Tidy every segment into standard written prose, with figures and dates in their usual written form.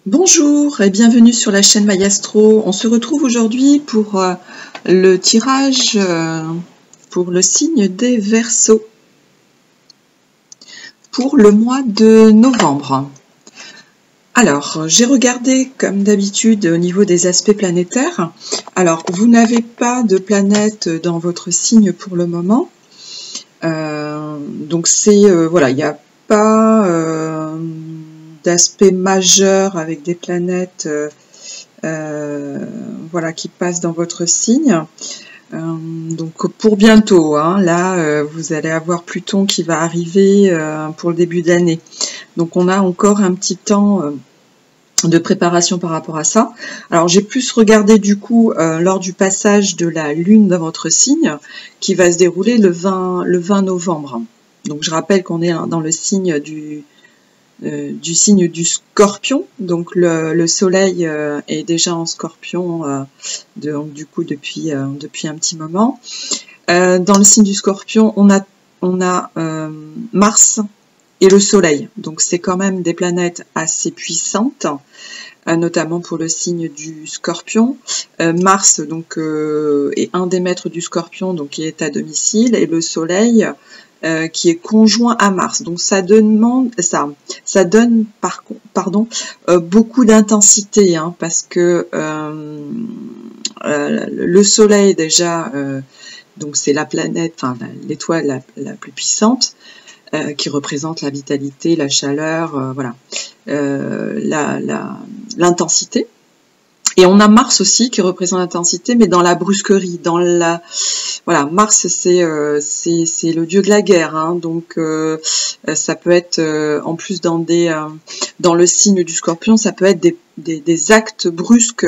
Bonjour et bienvenue sur la chaîne Mayastro. On se retrouve aujourd'hui pour le tirage pour le signe des Verseaux pour le mois de novembre. Alors, j'ai regardé comme d'habitude au niveau des aspects planétaires. Alors, vous n'avez pas de planète dans votre signe pour le moment. Donc c'est voilà, il n'y a pas d'aspect majeur avec des planètes voilà, qui passent dans votre signe. Donc pour bientôt, hein, là vous allez avoir Pluton qui va arriver pour le début d'année. Donc on a encore un petit temps de préparation par rapport à ça. Alors j'ai plus regardé du coup lors du passage de la Lune dans votre signe qui va se dérouler le 20 novembre. Donc je rappelle qu'on est dans le signe du signe du Scorpion. Donc le Soleil est déjà en Scorpion donc du coup depuis un petit moment. Dans le signe du Scorpion, on a Mars et le Soleil. Donc c'est quand même des planètes assez puissantes, notamment pour le signe du Scorpion. Mars donc est un des maîtres du Scorpion, donc qui est à domicile, et le Soleil qui est conjoint à Mars. Donc ça donne beaucoup d'intensité, hein, parce que le Soleil déjà, donc c'est la planète, enfin l'étoile la plus puissante, qui représente la vitalité, la chaleur, voilà, l'intensité. Et on a Mars aussi qui représente l'intensité, mais dans la brusquerie, dans la, voilà, Mars c'est le dieu de la guerre, hein, donc ça peut être en plus dans le signe du Scorpion, ça peut être des actes brusques,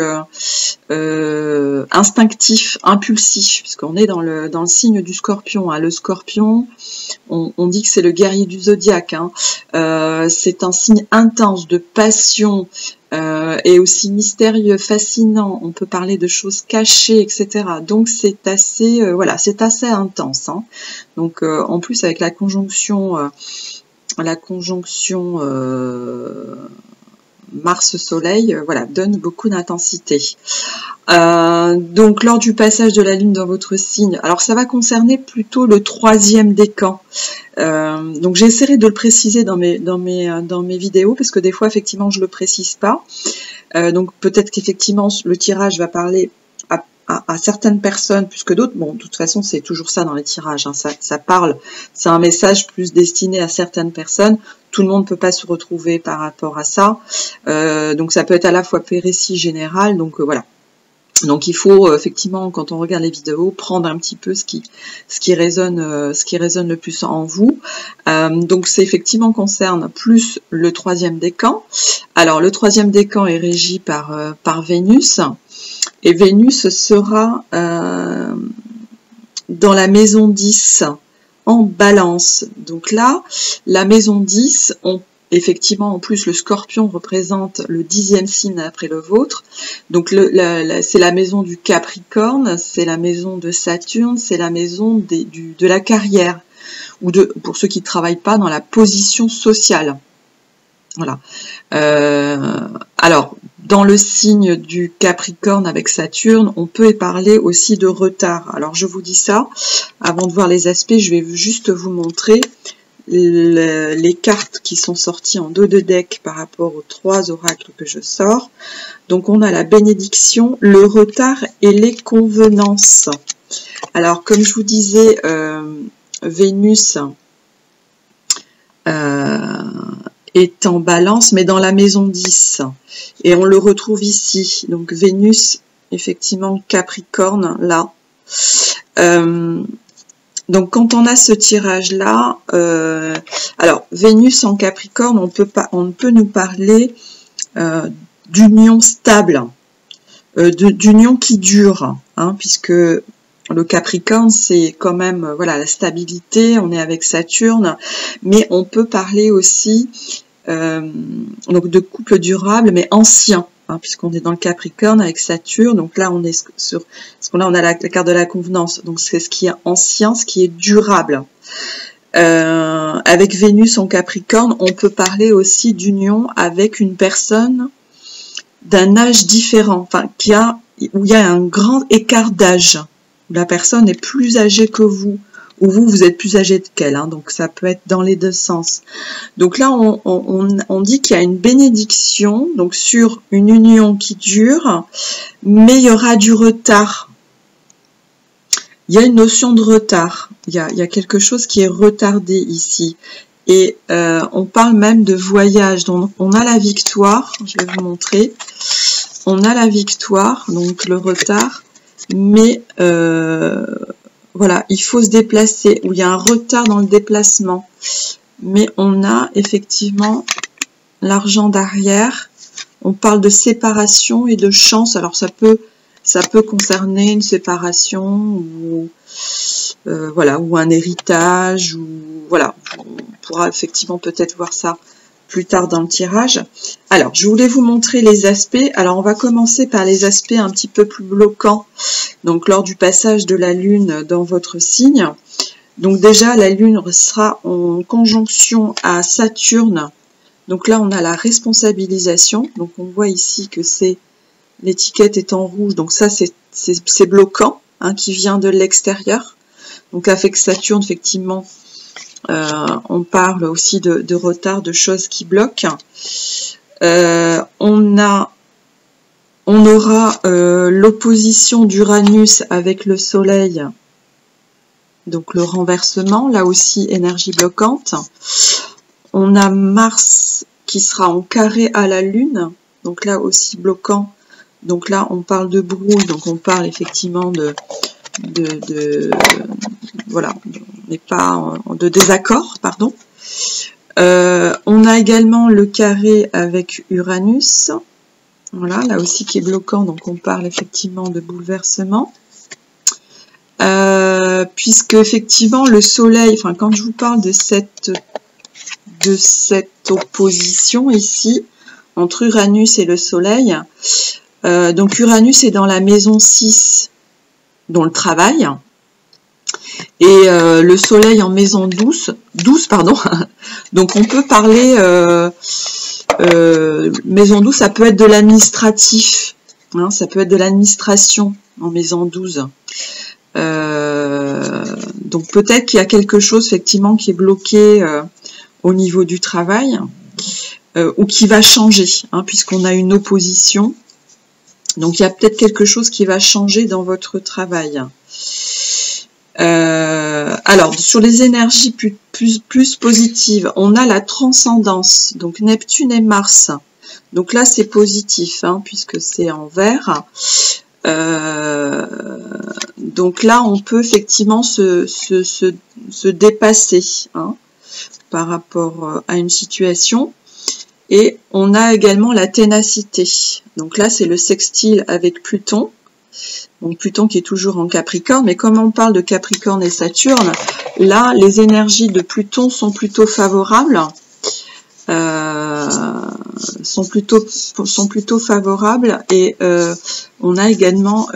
instinctifs, impulsifs, puisqu'on est dans le signe du Scorpion, hein. Le Scorpion, on dit que c'est le guerrier du zodiaque, hein. C'est un signe intense de passion, et aussi mystérieux, fascinant. On peut parler de choses cachées, etc. Donc c'est assez, voilà, c'est assez intense, hein. Donc en plus avec la conjonction Mars-Soleil, voilà, donne beaucoup d'intensité. Donc lors du passage de la Lune dans votre signe, alors ça va concerner plutôt le 3e décan. Donc j'essaierai de le préciser dans mes vidéos, parce que des fois effectivement je le précise pas. Donc peut-être qu'effectivement le tirage va parler à certaines personnes plus que d'autres. Bon, de toute façon c'est toujours ça dans les tirages, hein. Ça parle, c'est un message plus destiné à certaines personnes. Tout le monde ne peut pas se retrouver par rapport à ça. Donc ça peut être à la fois précis, général. Donc voilà. Donc il faut effectivement, quand on regarde les vidéos, prendre un petit peu ce qui résonne le plus en vous. Donc c'est effectivement concerne plus le 3e décan. Alors le 3e décan est régi par Vénus, et Vénus sera dans la maison 10 en Balance. Donc là, la maison 10, effectivement, en plus, le Scorpion représente le 10e signe après le vôtre. Donc, c'est la maison du Capricorne, c'est la maison de Saturne, c'est la maison de la carrière, ou pour ceux qui ne travaillent pas, dans la position sociale. Voilà. Alors, dans le signe du Capricorne avec Saturne, on peut parler aussi de retard. Alors, je vous dis ça, avant de voir les aspects, je vais juste vous montrer les cartes qui sont sorties en dos de deck par rapport aux 3 oracles que je sors. Donc on a la bénédiction, le retard et les convenances. Alors comme je vous disais, Vénus est en Balance, mais dans la maison 10, et on le retrouve ici. Donc Vénus, effectivement, Capricorne, là. Donc quand on a ce tirage-là, alors Vénus en Capricorne, on ne peut nous parler d'union stable, d'union qui dure, hein, puisque le Capricorne, c'est quand même, voilà, la stabilité, on est avec Saturne, mais on peut parler aussi donc de couple durable, mais ancien, hein, puisqu'on est dans le Capricorne avec Saturne. Donc là, on est sur, parce qu'on a la carte de la convenance, donc c'est ce qui est ancien, ce qui est durable. Avec Vénus en Capricorne, on peut parler aussi d'union avec une personne d'un âge différent, enfin où il y a un grand écart d'âge, où la personne est plus âgée que vous, ou vous êtes plus âgé qu'elle, hein, donc ça peut être dans les deux sens. Donc là, on dit qu'il y a une bénédiction, donc sur une union qui dure, mais il y aura du retard. Il y a une notion de retard, il y a quelque chose qui est retardé ici. Et on parle même de voyage, donc on a la victoire, je vais vous montrer, on a la victoire, donc le retard, mais voilà, il faut se déplacer, où il y a un retard dans le déplacement, mais on a effectivement l'argent derrière, on parle de séparation et de chance, alors ça peut concerner une séparation ou voilà, ou un héritage, ou voilà, on pourra effectivement peut-être voir ça plus tard dans le tirage. Alors, je voulais vous montrer les aspects. Alors, on va commencer par les aspects un petit peu plus bloquants, donc lors du passage de la Lune dans votre signe. Donc déjà, la Lune sera en conjonction à Saturne. Donc là, on a la responsabilisation. Donc on voit ici que c'est l'étiquette est en rouge. Donc ça, c'est bloquant, hein, qui vient de l'extérieur. Donc avec Saturne, effectivement, on parle aussi de retard, de choses qui bloquent. On aura l'opposition d'Uranus avec le Soleil, donc le renversement, là aussi énergie bloquante. On a Mars qui sera en carré à la Lune, donc là aussi bloquant. Donc là, on parle de brouille, donc on parle effectivement voilà, on n'est pas de désaccord, pardon. On a également le carré avec Uranus, voilà, là aussi qui est bloquant, donc on parle effectivement de bouleversement. Puisque effectivement le Soleil, enfin quand je vous parle de cette opposition ici entre Uranus et le Soleil, donc Uranus est dans la maison 6, dont le travail, et le Soleil en maison 12 pardon. Donc on peut parler maison 12, ça peut être de l'administratif, hein, ça peut être de l'administration en maison 12. Donc peut-être qu'il y a quelque chose effectivement qui est bloqué au niveau du travail, ou qui va changer, hein, puisqu'on a une opposition. Donc il y a peut-être quelque chose qui va changer dans votre travail. Alors sur les énergies plus positives, on a la transcendance, donc Neptune et Mars. Donc là c'est positif, hein, puisque c'est en vert. Donc là on peut effectivement se dépasser, hein, par rapport à une situation. Et on a également la ténacité. Donc là, c'est le sextile avec Pluton. Donc Pluton qui est toujours en Capricorne. Mais comme on parle de Capricorne et Saturne, là, les énergies de Pluton sont plutôt favorables. Sont plutôt favorables. Et on a également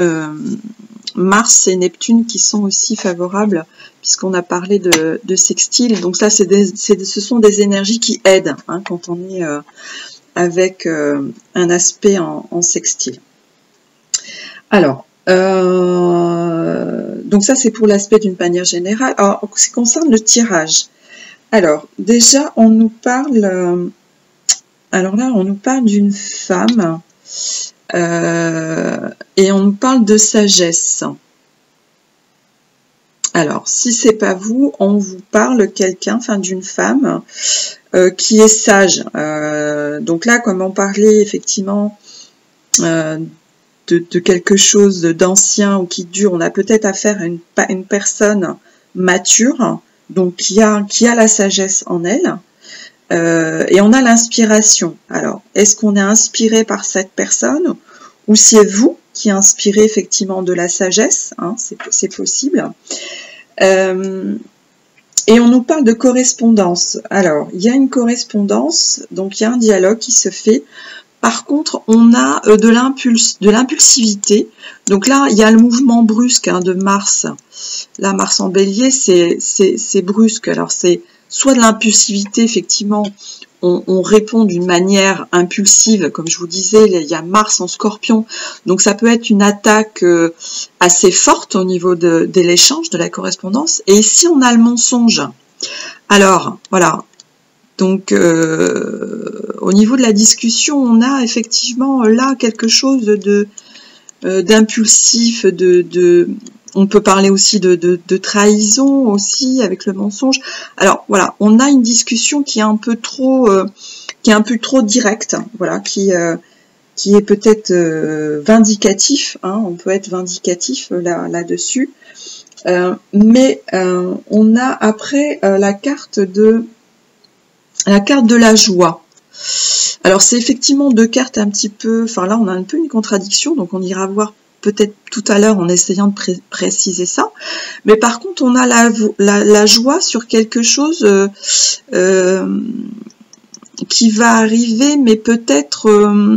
Mars et Neptune qui sont aussi favorables, puisqu'on a parlé de sextile. Donc ça, ce sont des énergies qui aident, hein, quand on est avec un aspect en sextile. Alors, donc ça c'est pour l'aspect d'une manière générale. Alors, en ce qui concerne le tirage, alors déjà on nous parle, alors là on nous parle d'une femme, et on nous parle de sagesse. Alors, si c'est pas vous, on vous parle quelqu'un, enfin d'une femme qui est sage. Donc là, comme on parlait effectivement de quelque chose d'ancien ou qui dure, on a peut-être affaire à une personne mature, donc qui a la sagesse en elle. Et on a l'inspiration. Alors, est-ce qu'on est inspiré par cette personne ou c'est vous qui inspirez effectivement de la sagesse, hein, c'est possible. Et on nous parle de correspondance. Alors, il y a une correspondance, donc il y a un dialogue qui se fait. Par contre, on a de l'impulsivité. Donc là, il y a le mouvement brusque, hein, de Mars. Là, Mars en Bélier, c'est brusque. Alors, c'est soit de l'impulsivité, effectivement, on répond d'une manière impulsive, comme je vous disais, il y a Mars en Scorpion, donc ça peut être une attaque assez forte au niveau de l'échange, de la correspondance. Et ici, on a le mensonge. Alors, voilà. Donc, au niveau de la discussion, on a effectivement là quelque chose d'impulsif, on peut parler aussi de trahison aussi avec le mensonge. Alors voilà, on a une discussion qui est un peu trop directe, voilà, qui est peut-être vindicatif, hein, on peut être vindicatif là-dessus. Mais on a après la carte de la joie. Alors c'est effectivement deux cartes un petit peu, enfin là on a un peu une contradiction, donc on ira voir peut-être tout à l'heure en essayant de préciser ça. Mais par contre on a la joie sur quelque chose qui va arriver, mais peut-être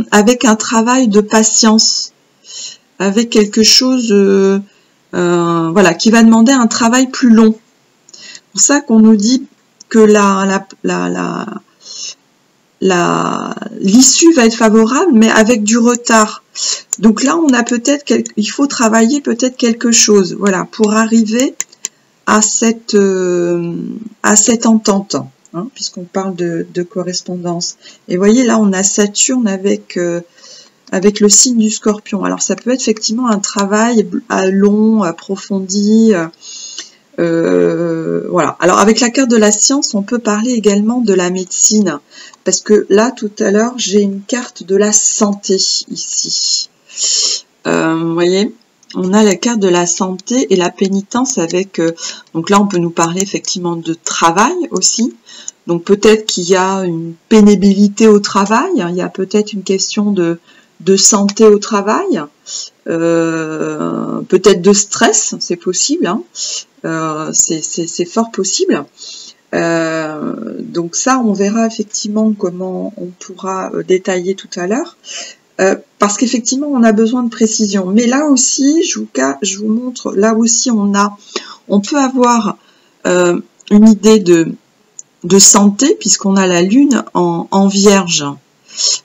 avec un travail de patience, avec quelque chose voilà, qui va demander un travail plus long. C'est pour ça qu'on nous dit que l'issue va être favorable, mais avec du retard. Donc là, on a peut-être, il faut travailler peut-être quelque chose, voilà, pour arriver à cette entente, hein, puisqu'on parle de correspondance. Et voyez, là, on a Saturne avec le signe du Scorpion. Alors, ça peut être effectivement un travail long, approfondi. Voilà. Alors avec la carte de la science, on peut parler également de la médecine, parce que là tout à l'heure j'ai une carte de la santé ici. Vous voyez, on a la carte de la santé et la pénitence avec. Donc là on peut nous parler effectivement de travail aussi. Donc peut-être qu'il y a une pénibilité au travail, il y a peut-être une question de santé au travail, peut-être de stress, c'est possible, hein. C'est fort possible. Donc ça, on verra effectivement comment on pourra détailler tout à l'heure, parce qu'effectivement, on a besoin de précision. Mais là aussi, je vous montre, là aussi, on peut avoir une idée de santé, puisqu'on a la Lune en Vierge.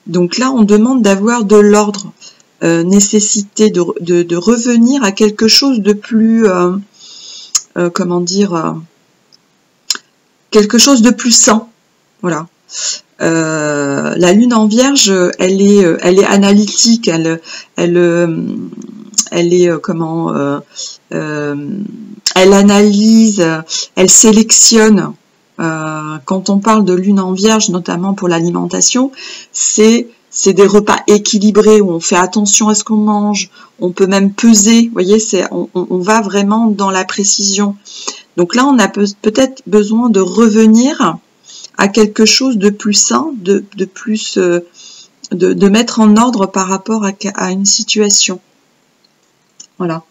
Donc là, on demande d'avoir de l'ordre, nécessité de revenir à quelque chose de plus, comment dire, quelque chose de plus sain. Voilà. La Lune en Vierge, elle est analytique, elle est elle analyse, elle sélectionne. Quand on parle de Lune en Vierge, notamment pour l'alimentation, c'est des repas équilibrés où on fait attention à ce qu'on mange, on peut même peser, vous voyez, on va vraiment dans la précision. Donc là, on a peut-être besoin de revenir à quelque chose de plus sain, de plus, de mettre en ordre par rapport à une situation. Voilà.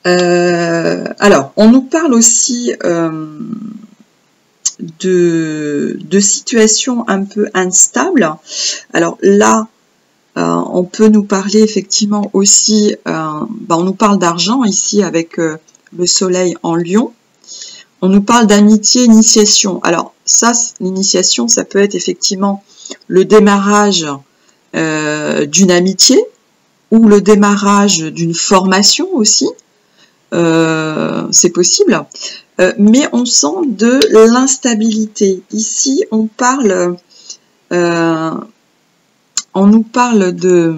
Alors, on nous parle aussi de situations un peu instables. Alors là, on peut nous parler effectivement aussi, on nous parle d'argent ici avec le soleil en Lion. On nous parle d'amitié, initiation. Alors ça, l'initiation, ça peut être effectivement le démarrage d'une amitié ou le démarrage d'une formation aussi. C'est possible. Mais on sent de l'instabilité. Ici, on nous parle de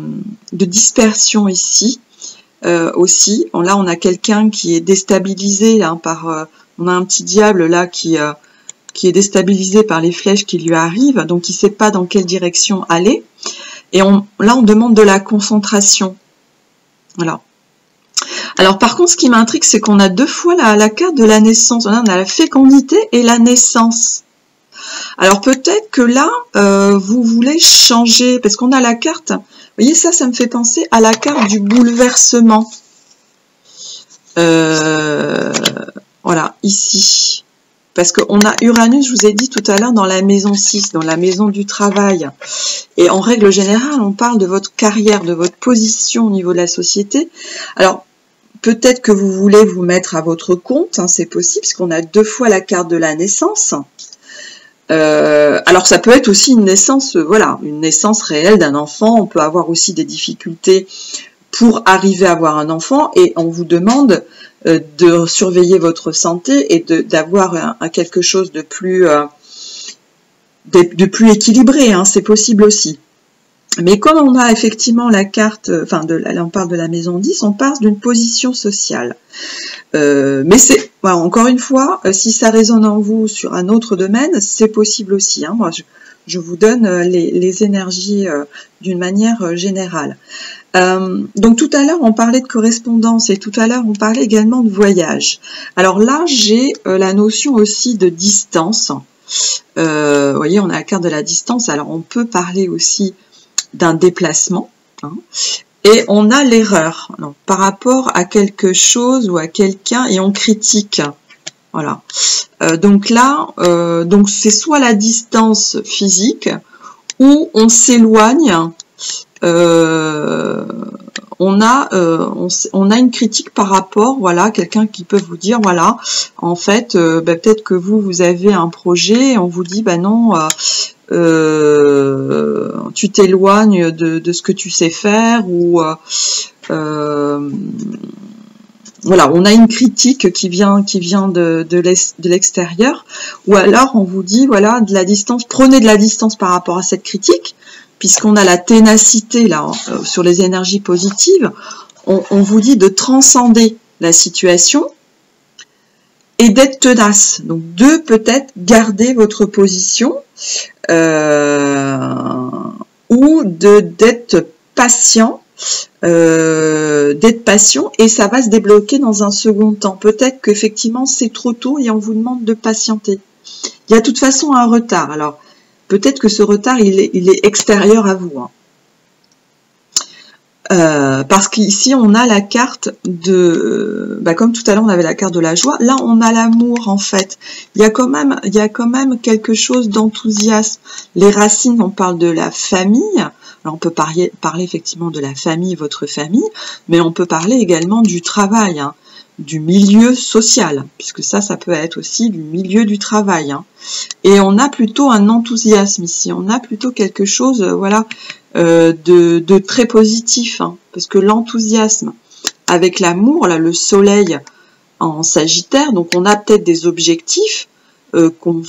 dispersion ici aussi. Là, on a quelqu'un qui est déstabilisé hein, on a un petit diable là qui est déstabilisé par les flèches qui lui arrivent, donc il ne sait pas dans quelle direction aller. Et là, on demande de la concentration. Voilà. Alors par contre, ce qui m'intrigue, c'est qu'on a deux fois la carte de la naissance. On a la fécondité et la naissance. Alors peut-être que là, vous voulez changer, parce qu'on a la carte, vous voyez ça me fait penser à la carte du bouleversement. Voilà, ici. Parce qu'on a Uranus, je vous ai dit tout à l'heure, dans la maison 6, dans la maison du travail. Et en règle générale, on parle de votre carrière, de votre position au niveau de la société. Alors, peut-être que vous voulez vous mettre à votre compte, hein, c'est possible, parce qu'on a deux fois la carte de la naissance. Alors ça peut être aussi une naissance, voilà, une naissance réelle d'un enfant. On peut avoir aussi des difficultés pour arriver à avoir un enfant et on vous demande de surveiller votre santé et d'avoir quelque chose de plus équilibré, hein, c'est possible aussi. Mais comme on a effectivement la carte, enfin, là on parle de la maison 10, on parle d'une position sociale. Mais c'est, voilà, encore une fois, si ça résonne en vous sur un autre domaine, c'est possible aussi. Hein. Moi, je vous donne les énergies d'une manière générale. Donc tout à l'heure, on parlait de correspondance et tout à l'heure, on parlait également de voyage. Alors là, j'ai la notion aussi de distance. Vous voyez, on a la carte de la distance. Alors on peut parler aussi d'un déplacement, hein, et on a l'erreur par rapport à quelque chose ou à quelqu'un et on critique. Voilà. Donc là, donc c'est soit la distance physique ou on s'éloigne. On a une critique par rapport, voilà, quelqu'un qui peut vous dire, voilà, en fait, peut-être que vous avez un projet, et on vous dit, non, tu t'éloignes de ce que tu sais faire, ou voilà, on a une critique qui vient de l'extérieur, ou alors on vous dit, voilà, de la distance, prenez de la distance par rapport à cette critique, puisqu'on a la ténacité là sur les énergies positives, on vous dit de transcender la situation et d'être tenace. Donc de peut-être garder votre position ou d'être patient, et ça va se débloquer dans un second temps. Peut-être qu'effectivement c'est trop tôt et on vous demande de patienter. Il y a de toute façon un retard. Alors peut-être que ce retard, il est extérieur à vous. Hein. Parce qu'ici, on a la carte de... comme tout à l'heure, on avait la carte de la joie. Là, on a l'amour, en fait. Il y a quand même quelque chose d'enthousiasme. Les racines, on parle de la famille. Alors, on peut parler effectivement de la famille, votre famille, mais on peut parler également du travail, hein, du milieu social, puisque ça peut être aussi du milieu du travail. Hein. Et on a plutôt un enthousiasme ici, on a plutôt quelque chose, voilà, de très positif, hein, parce que l'enthousiasme avec l'amour, là, le soleil en Sagittaire, donc on a peut-être des objectifs qu'on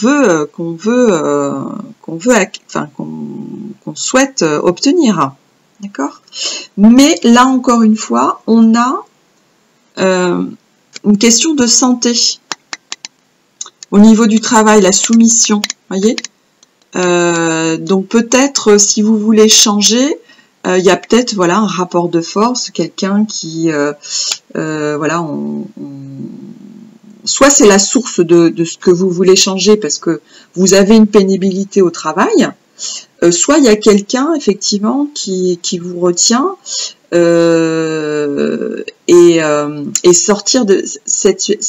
souhaite obtenir, d'accord. Mais là encore une fois, on a une question de santé au niveau du travail, la soumission, voyez. Donc peut-être si vous voulez changer, il y a peut-être voilà un rapport de force, quelqu'un qui voilà, soit c'est la source de ce que vous voulez changer parce que vous avez une pénibilité au travail, soit il y a quelqu'un effectivement qui vous retient. Et sortir de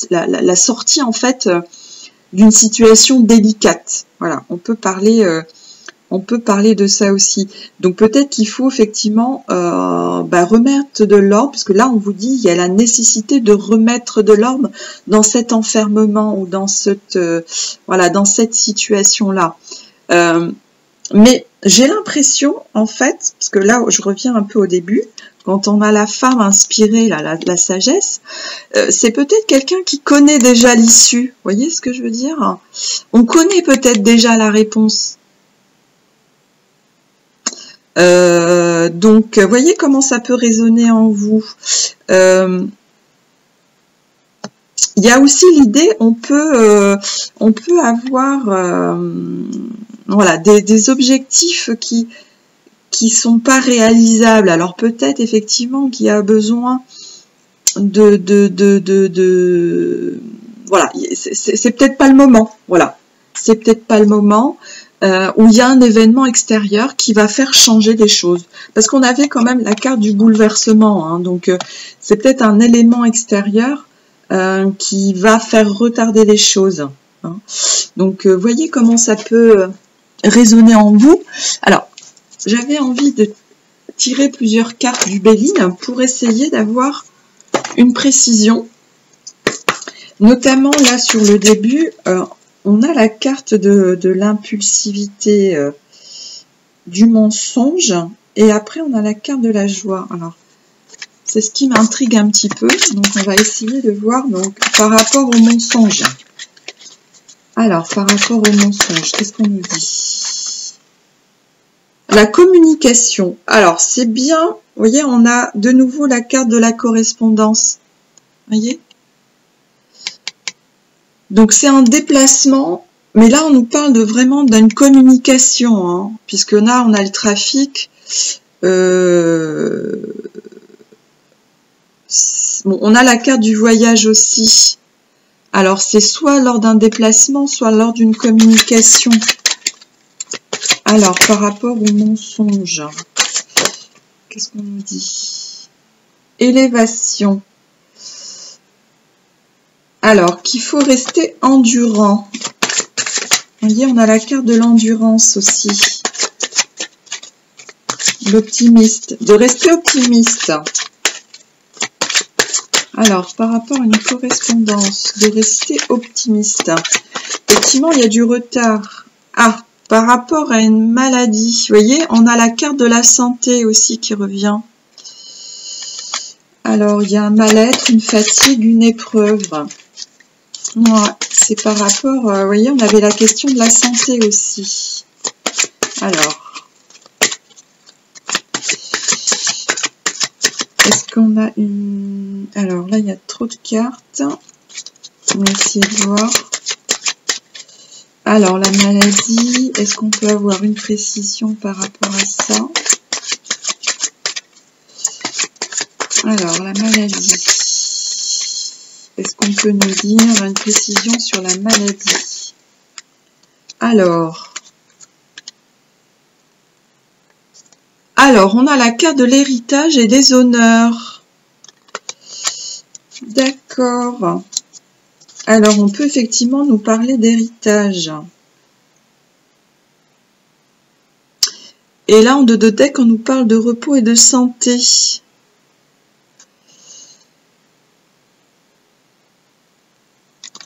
la sortie en fait d'une situation délicate. Voilà, on peut parler de ça aussi. Donc peut-être qu'il faut effectivement remettre de l'ordre, parce que là on vous dit il y a la nécessité de remettre de l'ordre dans cet enfermement ou dans cette dans cette situation là. Mais j'ai l'impression en fait, parce que là je reviens un peu au début. Quand on a la femme inspirée, la sagesse, c'est peut-être quelqu'un qui connaît déjà l'issue. Vous voyez ce que je veux dire? On connaît peut-être déjà la réponse. Donc, voyez comment ça peut résonner en vous. Il y a aussi l'idée, on peut avoir voilà, des objectifs qui sont pas réalisables. Alors peut-être effectivement qu'il y a besoin de voilà, c'est peut-être pas le moment. Voilà, c'est peut-être pas le moment où il y a un événement extérieur qui va faire changer des choses. Parce qu'on avait quand même la carte du bouleversement, hein, donc c'est peut-être un élément extérieur qui va faire retarder les choses. Hein. Donc voyez comment ça peut résonner en vous. Alors j'avais envie de tirer plusieurs cartes du Béline pour essayer d'avoir une précision. Notamment là sur le début, on a la carte de l'impulsivité, du mensonge, et après on a la carte de la joie. Alors, c'est ce qui m'intrigue un petit peu, donc on va essayer de voir donc par rapport au mensonge. Alors, par rapport au mensonge, qu'est-ce qu'on nous dit? La communication. Alors, c'est bien, vous voyez, on a de nouveau la carte de la correspondance. Vous voyez? Donc, c'est un déplacement, mais là, on nous parle de vraiment d'une communication, hein, puisque là, on a le trafic. Bon, on a la carte du voyage aussi. Alors, c'est soit lors d'un déplacement, soit lors d'une communication. Alors, par rapport au mensonge, qu'est-ce qu'on nous dit? Élévation. Alors, qu'il faut rester endurant. Vous voyez, on a la carte de l'endurance aussi. L'optimiste. De rester optimiste. Alors, par rapport à une correspondance, de rester optimiste. Effectivement, il y a du retard. Ah, par rapport à une maladie, vous voyez, on a la carte de la santé aussi qui revient. Alors, il y a un mal-être, une fatigue, une épreuve. Ouais, c'est par rapport, vous voyez, on avait la question de la santé aussi. Alors, est-ce qu'on a une... Alors là, il y a trop de cartes. On va essayer de voir. Alors, la maladie, est-ce qu'on peut avoir une précision par rapport à ça? Alors, la maladie. Est-ce qu'on peut nous dire une précision sur la maladie? Alors, on a la carte de l'héritage et des honneurs. D'accord. Alors, on peut effectivement nous parler d'héritage. Et là, en deux de deck, on nous parle de repos et de santé.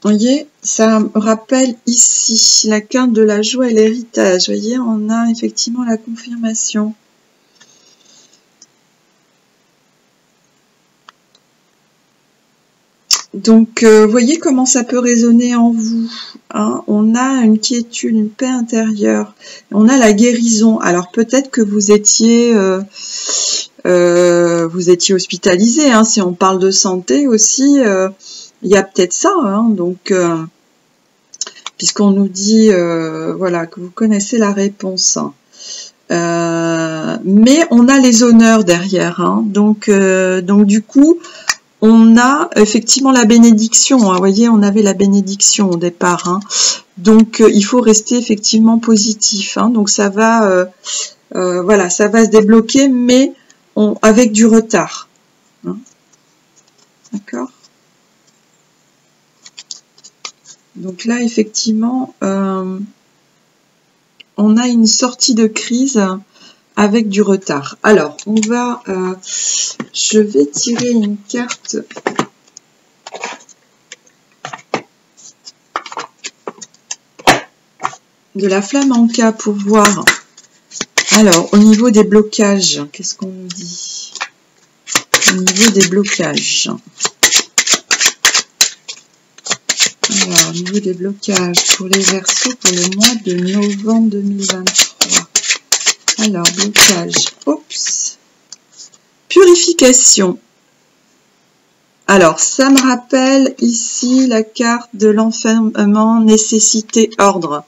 Vous voyez, ça me rappelle ici la carte de la joie et l'héritage. Vous voyez, on a effectivement la confirmation. Donc, vous voyez comment ça peut résonner en vous, hein. On a une quiétude, une paix intérieure. On a la guérison. Alors, peut-être que vous étiez hospitalisé, hein. Si on parle de santé aussi, il y a peut-être ça, hein. Donc, puisqu'on nous dit, voilà, que vous connaissez la réponse. Mais on a les honneurs derrière, hein. Donc, du coup, on a effectivement la bénédiction, hein. Vous voyez, on avait la bénédiction au départ, hein. Donc, il faut rester effectivement positif, hein. Donc, ça va, voilà, ça va se débloquer, mais avec du retard, hein. D'accord? Donc là, effectivement, on a une sortie de crise avec du retard. Alors, on va, je vais tirer une carte de la flamenca pour voir. Alors, au niveau des blocages, qu'est-ce qu'on nous dit? Au niveau des blocages. Alors, au niveau des blocages pour les Verseaux pour le mois de novembre 2023. Alors, blocage. Oups. Purification. Alors, ça me rappelle ici la carte de l'enfermement, nécessité, ordre.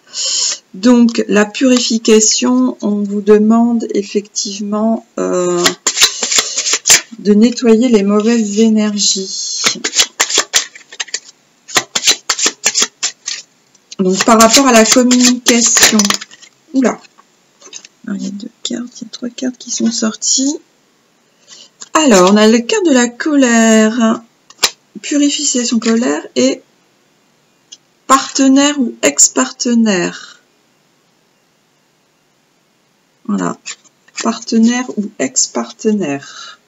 Donc, la purification, on vous demande effectivement de nettoyer les mauvaises énergies. Donc, par rapport à la communication. Oula. Alors, il y a deux cartes, il y a trois cartes qui sont sorties. Alors, on a la carte de la colère. Purification colère et partenaire ou ex-partenaire. Voilà. Partenaire ou ex-partenaire.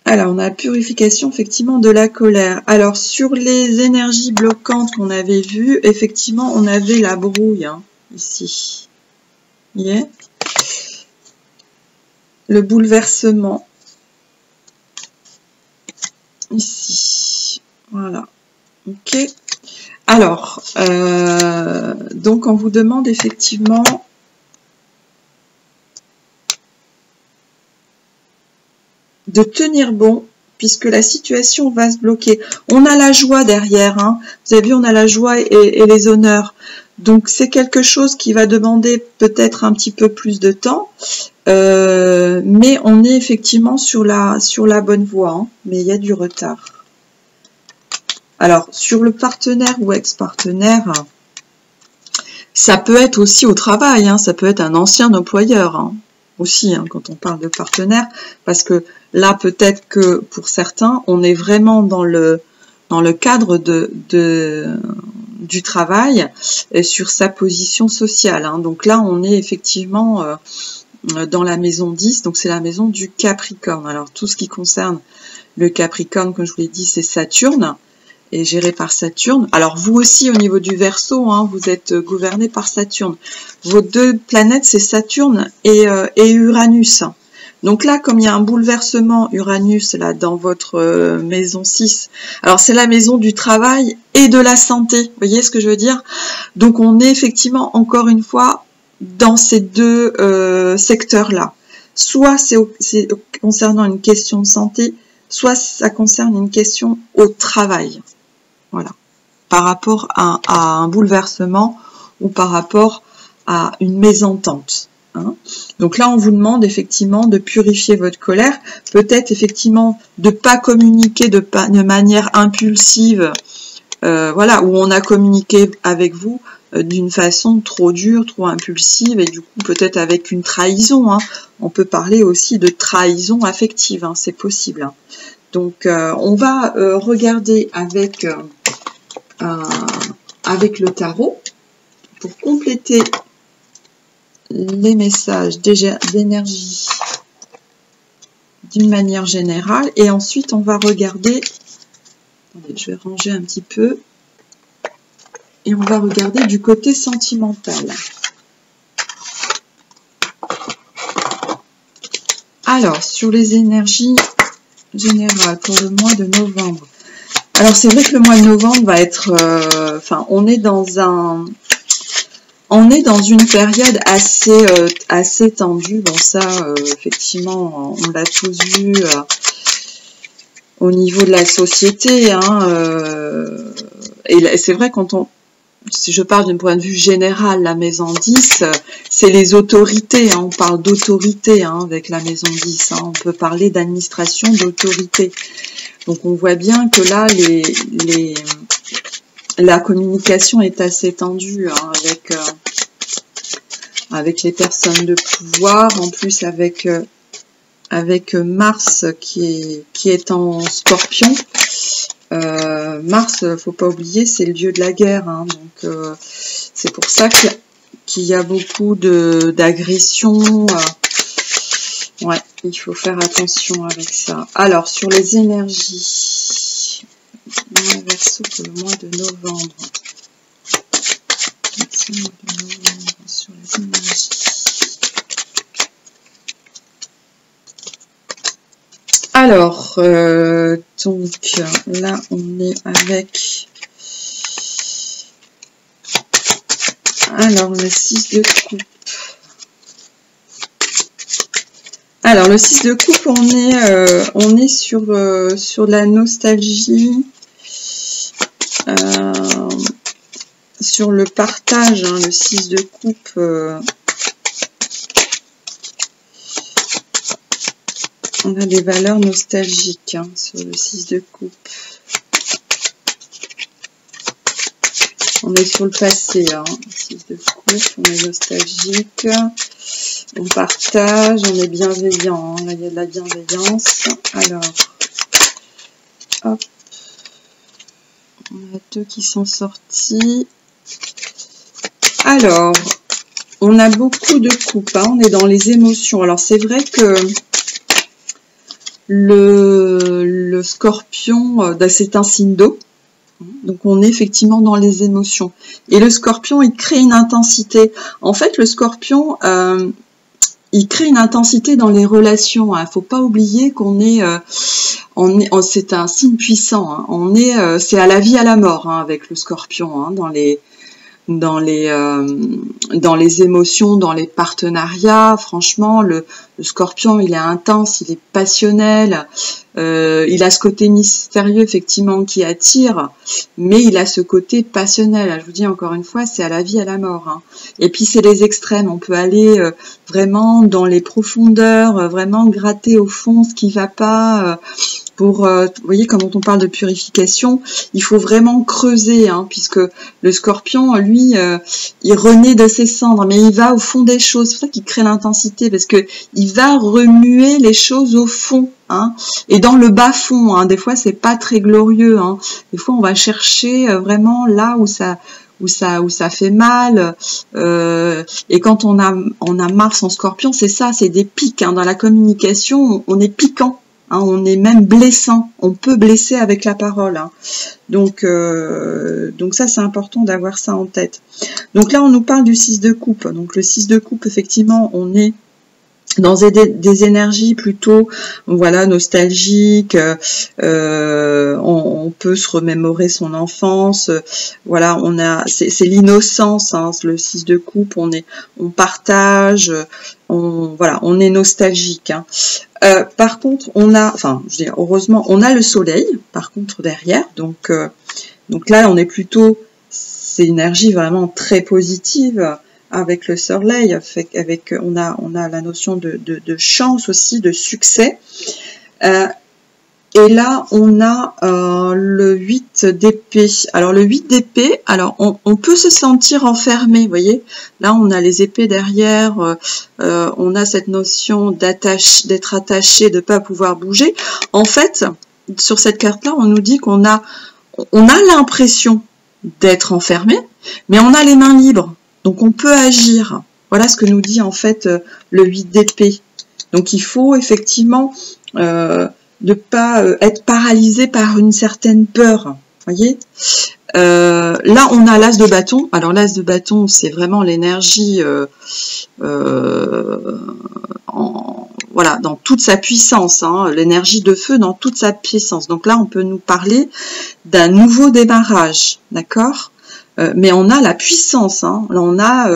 Alors, on a la purification, effectivement, de la colère. Alors, sur les énergies bloquantes qu'on avait vues, effectivement, on avait la brouille, hein, ici. Yeah. Le bouleversement. Ici. Voilà. Ok. Alors, donc, on vous demande, effectivement... de tenir bon, puisque la situation va se bloquer. On a la joie derrière, hein. Vous avez vu, on a la joie et les honneurs. Donc, c'est quelque chose qui va demander peut-être un petit peu plus de temps, mais on est effectivement sur la bonne voie, hein, mais il y a du retard. Alors, sur le partenaire ou ex-partenaire, ça peut être aussi au travail, hein, ça peut être un ancien employeur, hein, aussi, hein, quand on parle de partenaire, parce que là, peut-être que pour certains, on est vraiment dans le cadre du travail et sur sa position sociale, hein. Donc là, on est effectivement dans la maison 10, donc c'est la maison du Capricorne. Alors, tout ce qui concerne le Capricorne, comme je vous l'ai dit, c'est Saturne, et géré par Saturne. Alors, vous aussi, au niveau du Verseau, hein, vous êtes gouverné par Saturne. Vos deux planètes, c'est Saturne et Uranus. Donc là, comme il y a un bouleversement Uranus là dans votre maison 6, alors c'est la maison du travail et de la santé. Vous voyez ce que je veux dire? Donc on est effectivement, encore une fois, dans ces deux secteurs-là. Soit c'est concernant une question de santé, soit ça concerne une question au travail. Voilà. Par rapport à un bouleversement ou par rapport à une mésentente. Hein. Donc là, on vous demande effectivement de purifier votre colère, peut-être effectivement de ne pas communiquer de manière impulsive, voilà, où on a communiqué avec vous d'une façon trop dure, trop impulsive, et du coup peut-être avec une trahison. Hein. On peut parler aussi de trahison affective, hein, c'est possible. Hein. Donc on va regarder avec le tarot pour compléter les messages d'énergie d'une manière générale, et ensuite on va regarder, attendez, je vais ranger un petit peu, et on va regarder du côté sentimental. Alors, sur les énergies générales pour le mois de novembre. Alors, c'est vrai que le mois de novembre va être, on est dans une période assez tendue. Bon, ça, effectivement, on l'a tous vu au niveau de la société. Hein, et c'est vrai, si je parle d'un point de vue général, la maison 10, c'est les autorités. Hein, on parle d'autorité hein, avec la maison 10. Hein, on peut parler d'administration, d'autorité. Donc, on voit bien que là, la communication est assez tendue hein, avec les personnes de pouvoir, en plus avec Mars qui est en Scorpion. Mars, faut pas oublier, c'est le dieu de la guerre, hein, donc c'est pour ça qu'il y a beaucoup d'agressions. Ouais, il faut faire attention avec ça. Alors, sur les énergies, Verseau pour le mois de novembre. Sur les énergies. Alors, donc là, on est avec... Alors, le 6 de coupe. Alors, le 6 de coupe, on est sur de la nostalgie, sur le partage, hein, le 6 de coupe. On a des valeurs nostalgiques hein, sur le 6 de coupe. On est sur le passé, hein, 6 de coupe, on est nostalgique, on partage, on est bienveillant, hein, là il y a de la bienveillance. Alors, hop, on a deux qui sont sortis. Alors, on a beaucoup de coupes, hein, on est dans les émotions. Alors c'est vrai que le scorpion, c'est un signe d'eau. Donc on est effectivement dans les émotions. Et le scorpion, il crée une intensité. En fait, le scorpion, il crée une intensité dans les relations. Faut pas oublier qu'on est, c'est un signe puissant. Hein. C'est à la vie, à la mort avec le scorpion dans les émotions, dans les partenariats. Franchement, le scorpion, il est intense, il est passionnel, il a ce côté mystérieux effectivement qui attire, mais il a ce côté passionnel. Je vous dis encore une fois, c'est à la vie, à la mort. Et puis c'est les extrêmes, on peut aller vraiment dans les profondeurs, vraiment gratter au fond ce qui va pas. Vous voyez, quand on parle de purification, il faut vraiment creuser, puisque le scorpion, lui, il renaît de ses cendres, mais il va au fond des choses. C'est pour ça qu'il crée l'intensité, parce que il va remuer les choses au fond, et dans le bas fond. Des fois, c'est pas très glorieux. Des fois, on va chercher vraiment là où ça fait mal. Et quand on a Mars en Scorpion, c'est ça, c'est des pics. Dans la communication, on est piquant. On est même blessant, on peut blesser avec la parole. Donc ça, c'est important d'avoir ça en tête. Donc là, on nous parle du 6 de coupe. Donc le 6 de coupe, effectivement, on est dans des énergies plutôt, voilà, nostalgiques. On peut se remémorer son enfance. Voilà, c'est l'innocence. Le 6 de coupe, on partage. Voilà, on est nostalgique. Par contre, heureusement, on a le soleil, par contre, derrière. Donc là, on est plutôt, c'est une énergie vraiment très positive avec le soleil. On a la notion de chance aussi, de succès. Et là, on a le 8 d'épée. Alors, le 8 d'épée, alors on peut se sentir enfermé, vous voyez. Là, on a les épées derrière, on a cette notion d'être attaché, de ne pas pouvoir bouger. En fait, sur cette carte-là, on nous dit qu'on a l'impression d'être enfermé, mais on a les mains libres, donc on peut agir. Voilà ce que nous dit en fait le 8 d'épée. Donc, il faut effectivement... de pas être paralysé par une certaine peur, voyez. Là, on a l'as de bâton. Alors, l'as de bâton, c'est vraiment l'énergie voilà, dans toute sa puissance, l'énergie de feu dans toute sa puissance. Donc là, on peut nous parler d'un nouveau démarrage, d'accord? Mais on a la puissance, là, on a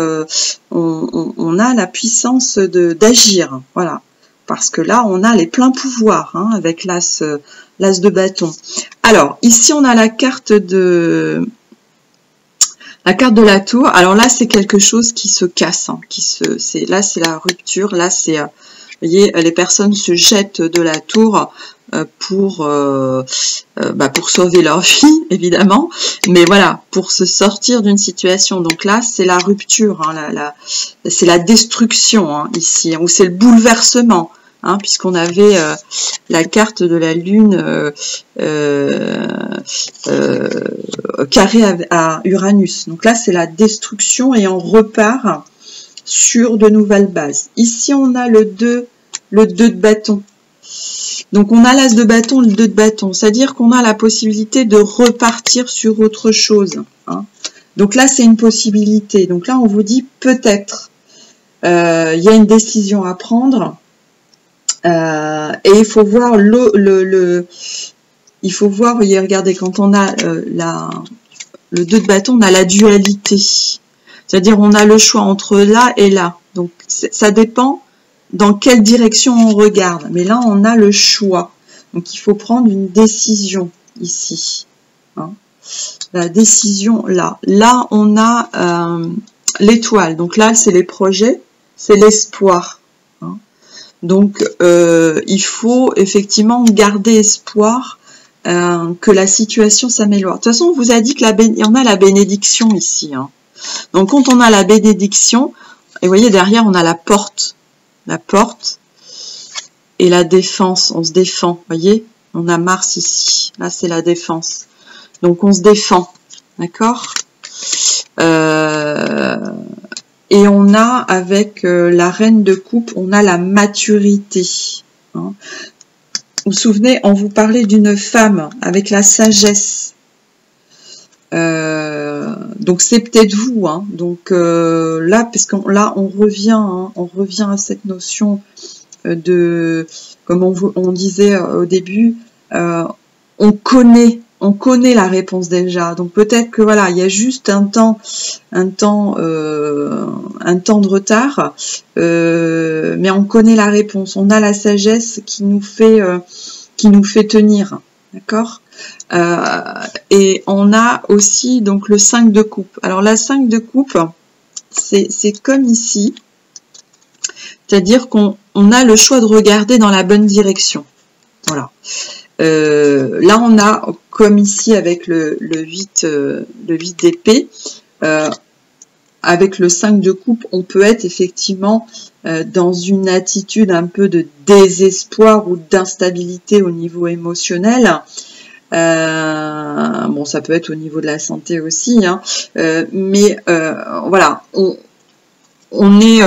la puissance d'agir, voilà. Parce que là, on a les pleins pouvoirs avec l'as de bâton. Alors, ici, on a la carte de la tour. Alors là, c'est quelque chose qui se casse. Là, c'est la rupture. Là, c'est, vous voyez, les personnes se jettent de la tour pour sauver leur vie, évidemment. Mais voilà, pour se sortir d'une situation. Donc là, c'est la rupture. C'est la destruction ici. Ou c'est le bouleversement. Puisqu'on avait la carte de la Lune carrée à Uranus. Donc là, c'est la destruction et on repart sur de nouvelles bases. Ici, on a le 2 de bâton. Donc, on a l'as de bâton, le 2 de bâton. C'est-à-dire qu'on a la possibilité de repartir sur autre chose. Donc là, c'est une possibilité. Donc là, on vous dit peut-être. Il y a une décision à prendre. Et il faut voir il faut voir, vous voyez, regardez, quand on a le 2 de bâton, on a la dualité. C'est-à-dire, on a le choix entre là et là. Donc, ça dépend dans quelle direction on regarde. Mais là, on a le choix. Donc, il faut prendre une décision ici. La décision là. Là, on a l'étoile. Donc là, c'est les projets, c'est l'espoir. Donc, il faut effectivement garder espoir que la situation s'améliore. De toute façon, on vous a dit que on a la bénédiction ici. Donc, quand on a la bénédiction, et vous voyez, derrière, on a la porte et la défense. On se défend, vous voyez. On a Mars ici. Là, c'est la défense. Donc, on se défend. D'accord ? Et on a, avec la reine de coupe, on a la maturité. vous souvenez, on vous parlait d'une femme avec la sagesse. Donc c'est peut-être vous, hein. Donc là, parce que là on revient à cette notion de, comme on disait au début, on connaît la réponse déjà. Donc peut-être que voilà, il y a juste un temps de retard, mais on connaît la réponse. On a la sagesse qui nous fait tenir, d'accord. Et on a aussi donc le 5 de coupe. Alors la 5 de coupe, c'est comme ici, c'est-à-dire qu'on a le choix de regarder dans la bonne direction. Voilà. Là on a, comme ici avec le 8 d'épée, avec le 5 de coupe, on peut être effectivement dans une attitude un peu de désespoir ou d'instabilité au niveau émotionnel. Bon, ça peut être au niveau de la santé aussi, hein, mais voilà, on est,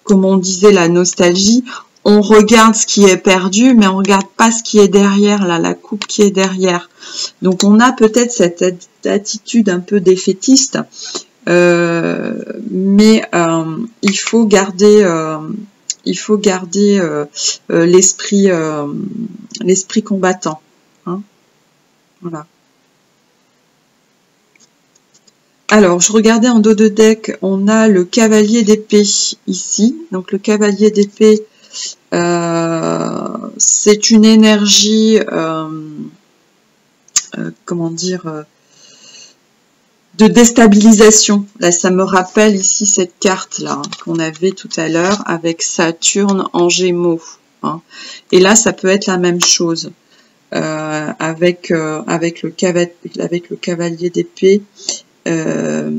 comme on disait, la nostalgie, on regarde ce qui est perdu, mais on regarde pas ce qui est derrière, là, la coupe qui est derrière. Donc on a peut-être cette attitude un peu défaitiste, mais il faut garder l'esprit combattant. Hein. Voilà. Alors, je regardais en dos de deck, on a le cavalier d'épée ici. Donc, le cavalier d'épée, c'est une énergie, comment dire, de déstabilisation. Là, ça me rappelle ici cette carte-là qu'on avait tout à l'heure avec Saturne en Gémeaux. Hein. Et là, ça peut être la même chose. Avec le cavalier d'épée, pas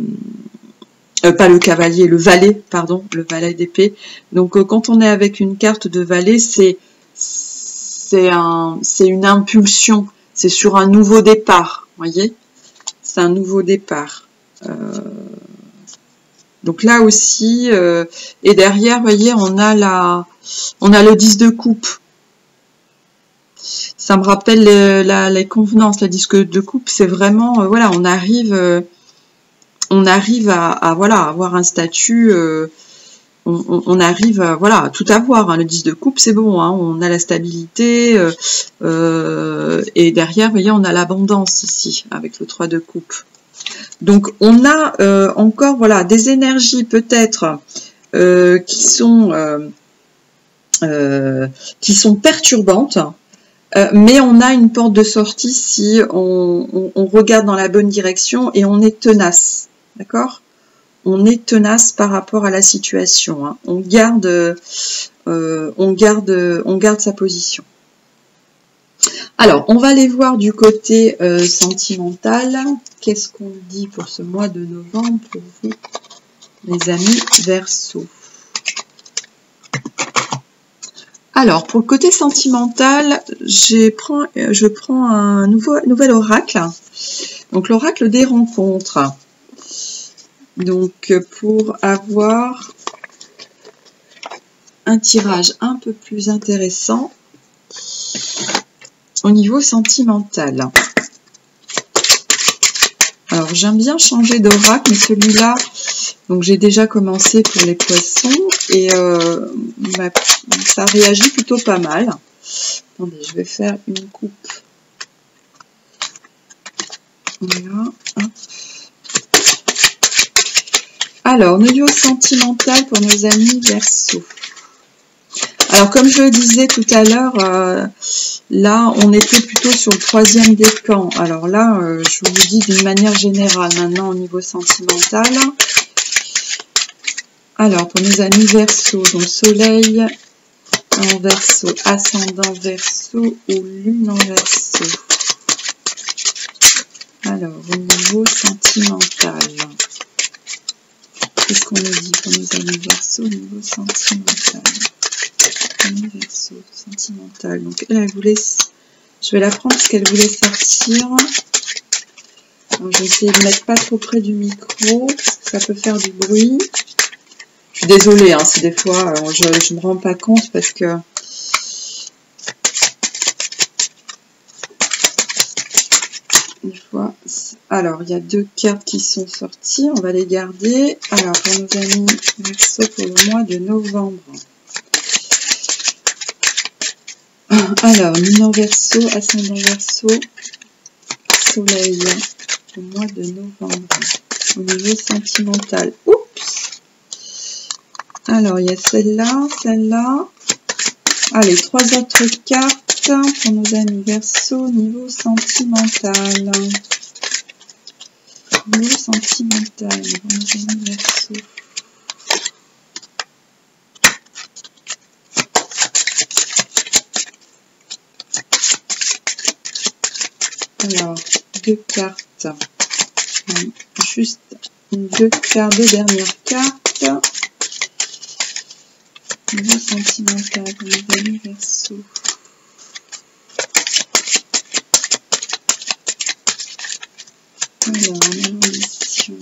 le cavalier, le valet, pardon, le valet d'épée. Donc quand on est avec une carte de valet, c'est une impulsion, c'est sur un nouveau départ, voyez, c'est un nouveau départ. Donc là aussi, et derrière, voyez, on a le 10 de coupe. Ça me rappelle les convenances, la disque de coupe, c'est vraiment, voilà, on arrive à voilà, avoir un statut, on arrive à, voilà, à tout avoir, hein. Le 10 de coupe, c'est bon, hein, on a la stabilité, et derrière, vous voyez, on a l'abondance ici, avec le 3 de coupe. Donc, on a encore, voilà, des énergies peut-être qui sont perturbantes, mais on a une porte de sortie si on regarde dans la bonne direction et on est tenace, d'accord? On est tenace par rapport à la situation, hein. On garde sa position. Alors, on va aller voir du côté sentimental. Qu'est-ce qu'on dit pour ce mois de novembre pour vous, les amis Verseau? Alors, pour le côté sentimental, je prends un nouvel oracle. Donc, l'oracle des rencontres. Donc, pour avoir un tirage un peu plus intéressant au niveau sentimental. Alors, j'aime bien changer d'oracle, mais celui-là, donc j'ai déjà commencé pour les poissons et ça réagit plutôt pas mal. Attendez, je vais faire une coupe. Voilà. Hop. Alors, niveau sentimental pour nos amis Verseau. Alors, comme je le disais tout à l'heure, là, on était plutôt sur le 3e décan. Alors là, je vous dis d'une manière générale maintenant au niveau sentimental. Alors, pour nos amis Verseau, donc Soleil en Verseau, Ascendant Verseau ou Lune en Verseau. Alors, au niveau sentimental, qu'est-ce qu'on nous dit pour nos amis Verseau au niveau sentimental? Verseau, sentimental. Donc, elle voulait, je vais la prendre parce qu'elle voulait sortir. Alors, je vais essayer de mettre pas trop près du micro parce que ça peut faire du bruit. Je suis désolée, hein, si des fois je ne me rends pas compte parce que Alors, il y a 2 cartes qui sont sorties. On va les garder. Alors, pour nos amis Verseau pour le mois de novembre. Alors, Lunan Verseau, Ascendant Verseau, Soleil, au mois de novembre. Au niveau sentimental. Oups! Alors, il y a celle-là, celle-là. Allez, 3 autres cartes pour nos amis Verseau au niveau sentimental. Niveau sentimental pour nos amis Verseau. Alors, 2 cartes. Juste 2 cartes, 2 dernières cartes. Niveau sentimental pour les amis Verseau. Alors, l'ambition.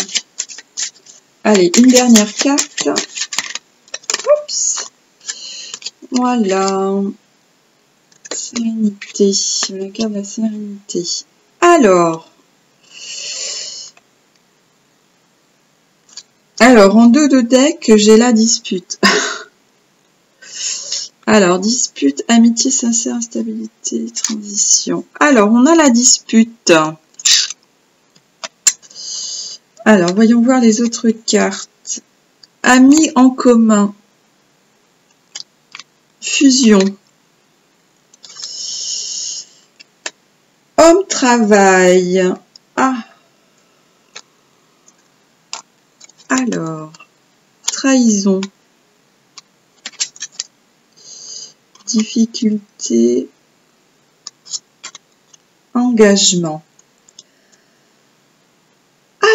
Allez, une dernière carte. Oups. Voilà. Sérénité. La carte de la sérénité. Alors, en 2 de deck, j'ai la dispute. Alors, dispute, amitié sincère, instabilité, transition. Alors, on a la dispute. Alors, voyons voir les autres cartes. Amis en commun. Fusion. Homme travail. Ah. Alors, trahison. Difficulté. Engagement.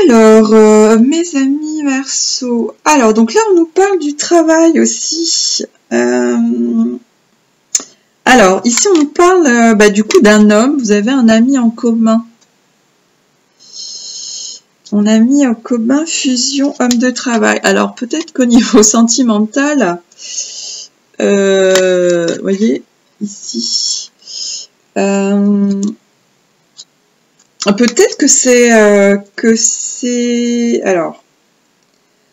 Alors, mes amis Verseau. Alors, donc là, on nous parle du travail aussi. Alors, ici, on nous parle du coup d'un homme. Vous avez un ami en commun. On a mis en commun fusion homme de travail. Alors, peut-être qu'au niveau sentimental, voyez, ici, peut-être que c'est alors,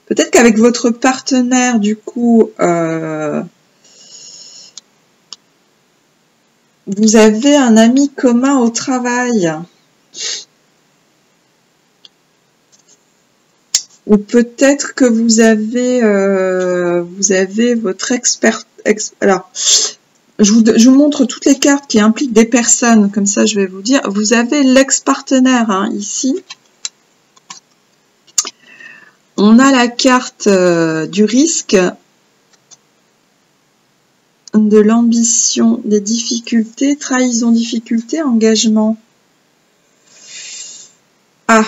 peut-être qu'avec votre partenaire, du coup, vous avez un ami commun au travail. Ou peut-être que vous avez votre alors, je vous montre toutes les cartes qui impliquent des personnes, comme ça je vais vous dire. Vous avez l'ex-partenaire, hein, ici. On a la carte du risque, de l'ambition, des difficultés, trahison, difficulté, engagement. Ah!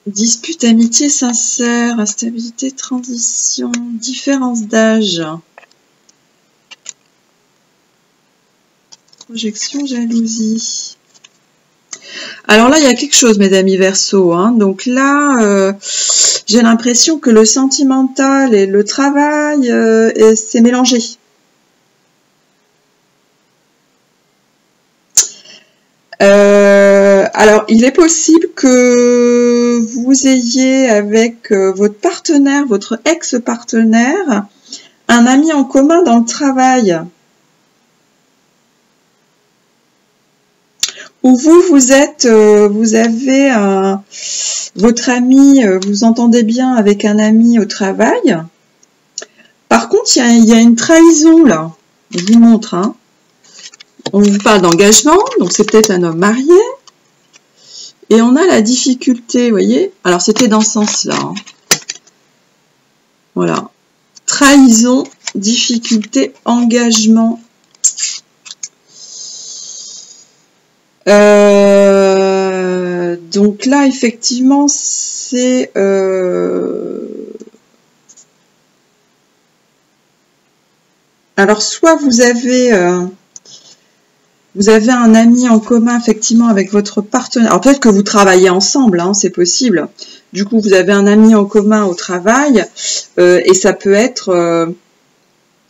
Dispute, amitié sincère, instabilité, transition, différence d'âge. Projection, jalousie. Alors là, il y a quelque chose, mes amis Verseau. Hein. Donc là, j'ai l'impression que le sentimental et le travail, c'est mélangé. Alors, il est possible que vous ayez avec votre partenaire, votre ex-partenaire, un ami en commun dans le travail. Ou vous avez votre ami, vous entendez bien avec un ami au travail. Par contre, il y a une trahison là. Je vous montre. Hein. On vous parle d'engagement, donc c'est peut-être un homme marié. Et on a la difficulté, vous voyez. Alors, c'était dans ce sens-là. Hein. Voilà. Trahison, difficulté, engagement. Donc là, effectivement, c'est... Alors, soit vous avez un ami en commun, effectivement, avec votre partenaire. Alors, peut-être que vous travaillez ensemble, hein, c'est possible. Du coup, vous avez un ami en commun au travail et ça peut être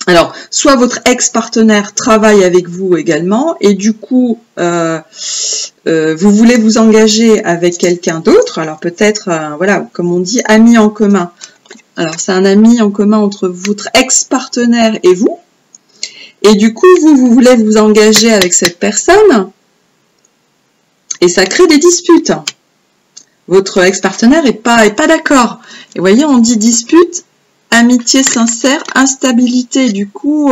Alors, soit votre ex-partenaire travaille avec vous également, et du coup, vous voulez vous engager avec quelqu'un d'autre. Alors peut-être, voilà, comme on dit, ami en commun. Alors, c'est un ami en commun entre votre ex-partenaire et vous. Et du coup, vous voulez vous engager avec cette personne. Et ça crée des disputes. Votre ex-partenaire n'est pas d'accord. Et vous voyez, on dit dispute, amitié sincère, instabilité. Du coup,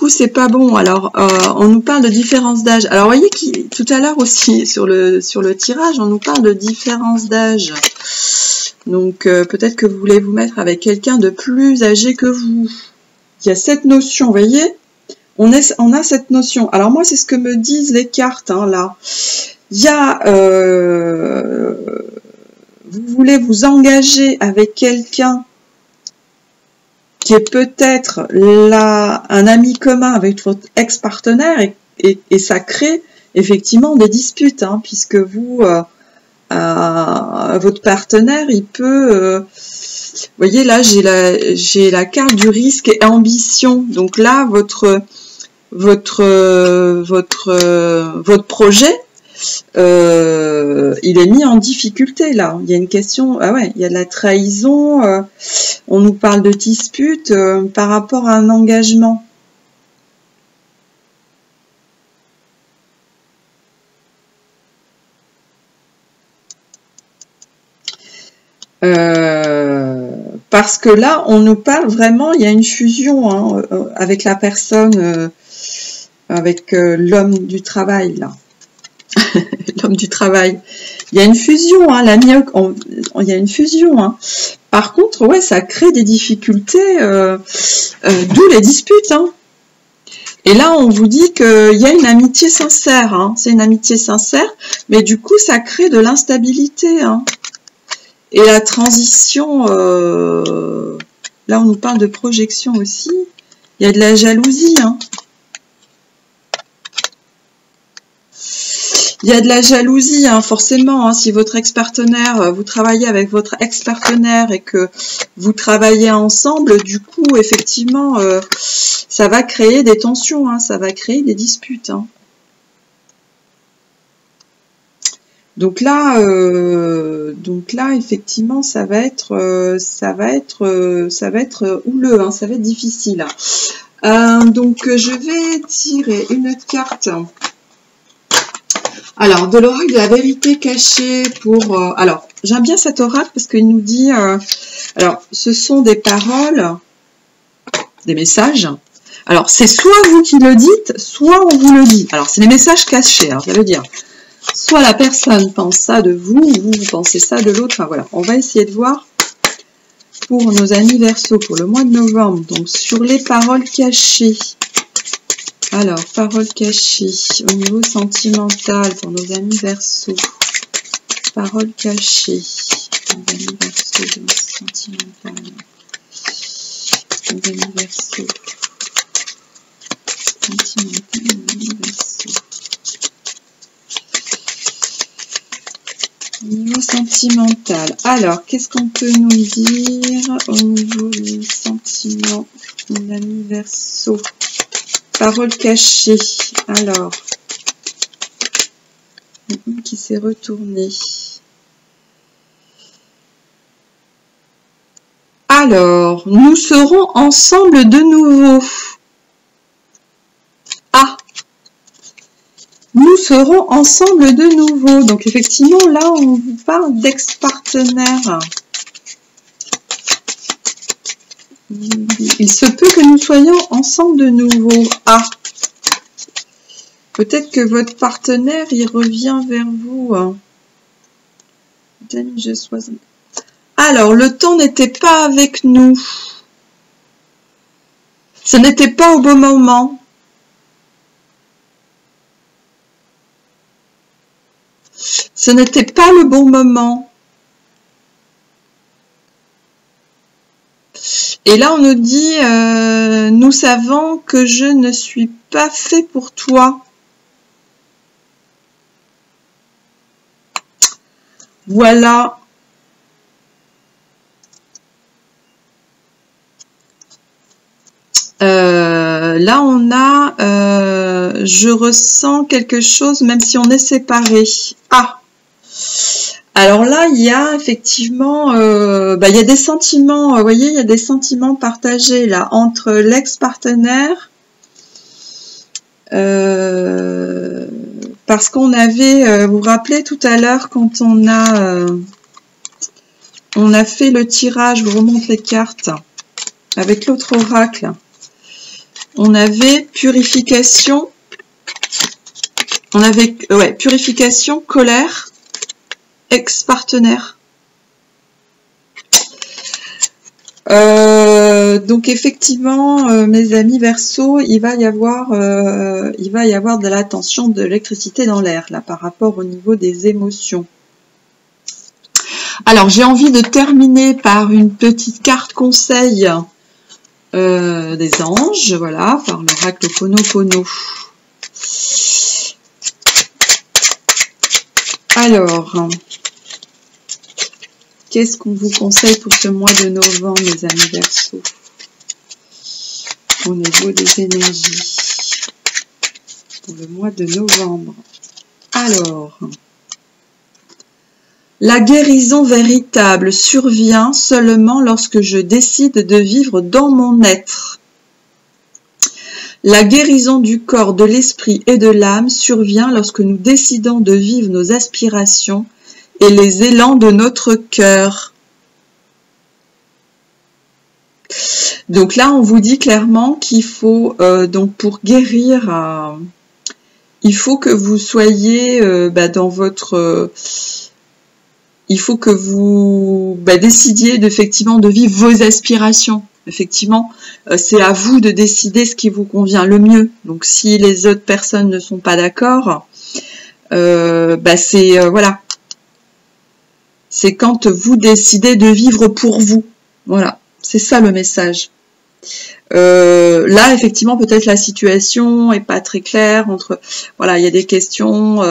c'est pas bon. Alors, on nous parle de différence d'âge. Alors, vous voyez, tout à l'heure aussi, sur le tirage, on nous parle de différence d'âge. Donc, peut-être que vous voulez vous mettre avec quelqu'un de plus âgé que vous. Il y a cette notion, vous voyez, on a cette notion. Alors, moi, c'est ce que me disent les cartes, hein, là. Il y a... vous voulez vous engager avec quelqu'un qui est peut-être un ami commun avec votre ex-partenaire et ça crée effectivement des disputes, hein, puisque vous, votre partenaire, il peut... vous voyez, là, j'ai la carte du risque et ambition. Donc là, votre projet, il est mis en difficulté là. Il y a une question, ah ouais, il y a de la trahison, on nous parle de dispute par rapport à un engagement. Parce que là, on nous parle vraiment, il y a une fusion, hein, avec la personne, avec l'homme du travail là. L'homme du travail. Il y a une fusion, hein, il y a une fusion. Hein. Par contre, ouais, ça crée des difficultés, d'où les disputes. Hein. Et là, on vous dit qu'il y a une amitié sincère. Hein. C'est une amitié sincère, mais du coup, ça crée de l'instabilité. Hein. Et la transition, là, on nous parle de projection aussi. Il y a de la jalousie. Hein. Il y a de la jalousie, hein, forcément, hein, si votre ex-partenaire, vous travaillez avec votre ex-partenaire et que vous travaillez ensemble, du coup, effectivement, ça va créer des tensions, hein, ça va créer des disputes. Hein. Donc là, effectivement, ça va être houleux, hein, ça va être difficile. Donc, je vais tirer une autre carte. Alors, de l'oracle de la vérité cachée pour... alors, j'aime bien cet oracle parce qu'il nous dit... alors, ce sont des paroles, des messages. Alors, c'est soit vous qui le dites, soit on vous le dit. Alors, c'est des messages cachés, hein, ça veut dire... Soit la personne pense ça de vous, ou vous pensez ça de l'autre. Enfin, voilà, on va essayer de voir pour nos amis Verseaux, pour le mois de novembre. Donc, sur les paroles cachées... Alors, paroles cachées au niveau sentimental pour nos amis Verseaux. Paroles cachées. Nos amis Verseaux, sentimental. Nos amis Verseaux. Sentimental, nos amis Verseaux. Au niveau sentimental. Alors, qu'est-ce qu'on peut nous dire au niveau des sentiments, nos amis Verseaux? Parole cachée. Alors, qui s'est retourné. Alors, nous serons ensemble de nouveau. Ah, nous serons ensemble de nouveau. Donc, effectivement, là, on vous parle d'ex-partenaire. Il se peut que nous soyons ensemble de nouveau. Ah, peut-être que votre partenaire, il revient vers vous. Alors, le temps n'était pas avec nous. Ce n'était pas au bon moment. Ce n'était pas le bon moment. Et là, on nous dit, nous savons que je ne suis pas fait pour toi. Voilà. Là, on a, je ressens quelque chose, même si on est séparés. Ah! Alors là, il y a effectivement, il y a des sentiments, vous voyez, il y a des sentiments partagés là entre l'ex-partenaire, parce qu'on avait, vous vous rappelez tout à l'heure quand on a fait le tirage, je vous remonte les cartes avec l'autre oracle. On avait purification, purification, colère, ex-partenaire. Donc effectivement, mes amis Verseau, il va y avoir de la tension, de l'électricité dans l'air là par rapport au niveau des émotions. Alors j'ai envie de terminer par une petite carte conseil des anges, voilà, par l'oracle Ho'oponopono. Alors, qu'est-ce qu'on vous conseille pour ce mois de novembre, mes amis Verseau, au niveau des énergies, pour le mois de novembre? Alors, la guérison véritable survient seulement lorsque je décide de vivre dans mon être. La guérison du corps, de l'esprit et de l'âme survient lorsque nous décidons de vivre nos aspirations et les élans de notre cœur. Donc là, on vous dit clairement qu'il faut, donc pour guérir, il faut que vous soyez dans votre... il faut que vous décidiez effectivement de vivre vos aspirations. Effectivement, c'est à vous de décider ce qui vous convient le mieux. Donc, si les autres personnes ne sont pas d'accord, voilà. C'est quand vous décidez de vivre pour vous. Voilà, c'est ça le message. Là, effectivement, peut-être la situation est pas très claire entre, voilà, il y a des questions,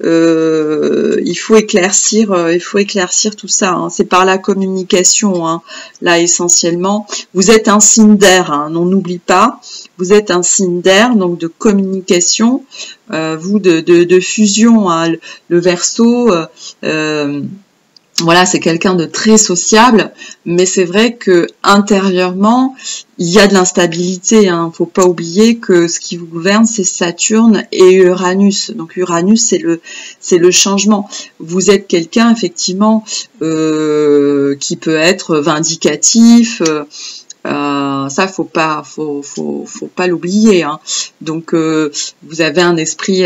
il faut éclaircir tout ça. Hein. C'est par la communication, hein, là essentiellement. Vous êtes un signe d'air, hein, on n'oublie pas. Vous êtes un signe d'air, donc de communication, vous de fusion, hein, le Verseau. Voilà, c'est quelqu'un de très sociable, mais c'est vrai que intérieurement, il y a de l'instabilité. Hein. Faut pas oublier que ce qui vous gouverne, c'est Saturne et Uranus. Donc Uranus, c'est le changement. Vous êtes quelqu'un effectivement qui peut être vindicatif. Ça, faut pas l'oublier. Hein. Donc vous avez un esprit.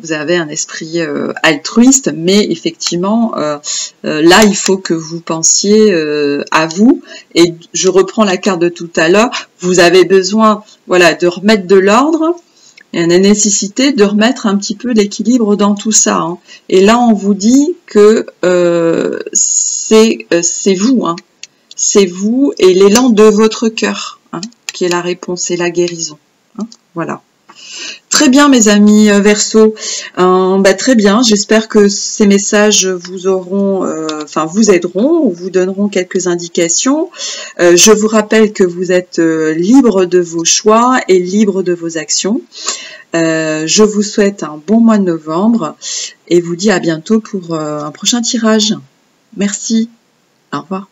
Vous avez un esprit altruiste, mais effectivement, là, il faut que vous pensiez à vous. Et je reprends la carte de tout à l'heure. Vous avez besoin, voilà, de remettre de l'ordre. Il y a la nécessité de remettre un petit peu l'équilibre dans tout ça. Hein. Et là, on vous dit que c'est vous, hein. C'est vous et l'élan de votre cœur, hein, qui est la réponse et la guérison. Hein. Voilà. Très bien mes amis Verseau, très bien, j'espère que ces messages vous auront, vous aideront ou vous donneront quelques indications. Je vous rappelle que vous êtes libre de vos choix et libre de vos actions. Je vous souhaite un bon mois de novembre et vous dis à bientôt pour un prochain tirage. Merci, au revoir.